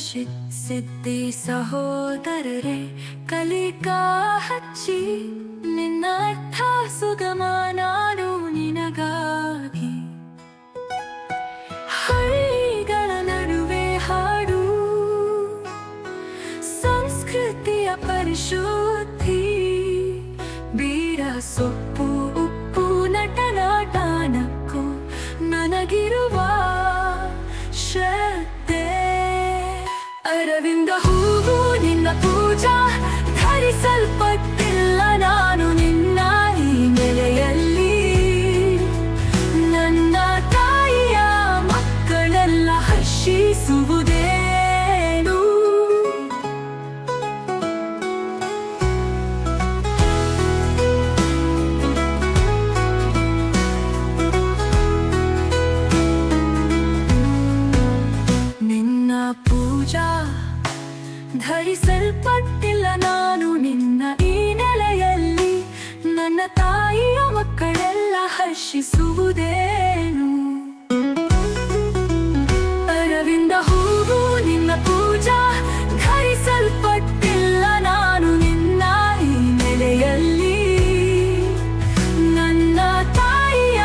ಸಿದ್ಧಿ ಸಹೋದರರೇ ಕಲಿಕಾ ಹಚ್ಚಿ ನಿನ್ನ ಅರ್ಥ ಸುಗಮ ನಾನು ನಿನಗಾಗಿ ಹಳ್ಳಿಗಳ ನಡುವೆ ಹಾಡು ಸಂಸ್ಕೃತಿಯ ಪರಿಶುದ್ಧಿ ಬೀರ ಸೊಪ್ಪು ಉಪ್ಪು ನಟನಾಟನಕ್ಕೂ ನನಗಿರುವ ಶ್ರದ್ಧೆ ಅರವಿಂದ ಹೂವು ನಿನ್ನ ಪೂಜಾ ಧರಿಸಲ್ಪಟ್ಟಿಲ್ಲ ನಾನು ನಿನ್ನ ಈ ನೆಲೆಯಲ್ಲಿ ನನ್ನ ತಾಯಿಯ ಮಕ್ಕಳೆಲ್ಲ ಹರ್ಷಿಸುವುದೇನು ನಿನ್ನ ಪೂಜಾ ಧರಿಸಲ್ಪಟ್ಟಿಲ್ಲ ನಾನು ನಿನ್ನ ಈ ನೆಲೆಯಲ್ಲಿ ನನ್ನ ತಾಯಿಯ ಮಕ್ಕಳೆಲ್ಲ ಹರ್ಷಿಸುವುದೇನು ಅರವಿಂದ ಹೂವು ನಿನ್ನ ಪೂಜಾ ಧರಿಸಲ್ಪಟ್ಟಿಲ್ಲ ನಾನು ನಿನ್ನ ಈ ನೆಲೆಯಲ್ಲಿ ನನ್ನ ತಾಯಿಯ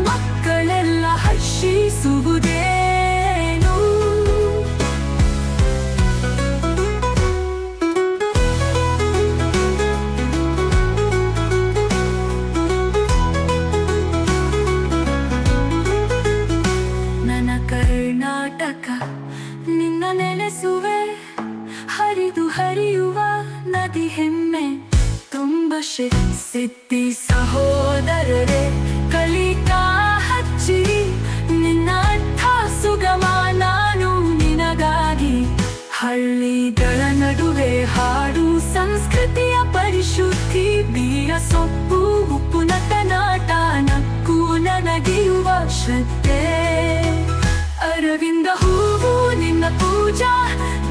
ಮಕ್ಕಳೆಲ್ಲ ಹರ್ಷಿಸುವುದೇನು ಕರ್ನಾಟಕ ನಿನ್ನ ನೆನೆಸುವೆ ಹರಿದು ಹರಿಯುವ ನದಿ ಹೆಮ್ಮೆ ತುಂಬ ಸಿದ್ಧಿ ಸಹೋದರರೇ ಕಲಿಕಾ ಹಚ್ಚಿ ನಿನ್ನ ಅರ್ಥ ಸುಗಮ ನಾನು ನಿನಗಾಗಿ ಹಳ್ಳಿಗಳ ನಡುವೆ ಹಾಡು ಸಂಸ್ಕೃತಿಯ ಪರಿಶುದ್ಧಿ ಬೀರ ಸೊಪ್ಪು ಉಪ್ಪು ನಟನಾಟನಕ್ಕೂ ನನಗಿರುವ ಶ್ರದ್ಧೆ ಅರವಿಂದ ಹೂವು ನಿನ್ನ ಪೂಜಾ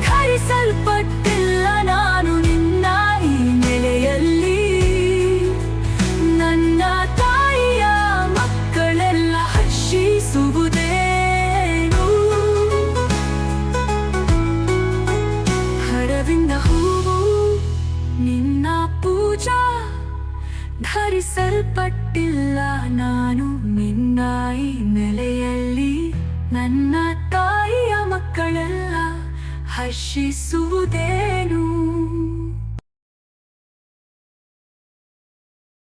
ಧರಿಸಲ್ಪಟ್ಟಿಲ್ಲ ನಾನು ನಿನ್ನ ಈ ನೆಲೆಯಲ್ಲಿ ನನ್ನ ತಾಯಿಯ ಮಕ್ಕಳೆಲ್ಲ ಹರ್ಷಿಸುವುದೇನು ಅರವಿಂದ ಹೂವು ನಿನ್ನ ಪೂಜಾ ಧರಿಸಲ್ಪಟ್ಟಿಲ್ಲ ನಾನು ನಿನ್ನ ಈ ನೆಲೆಯಲ್ಲಿ ನನ್ನ ತಾಯಿಯ ಮಕ್ಕಳೆಲ್ಲ ಹರ್ಷಿಸುವುದೇನು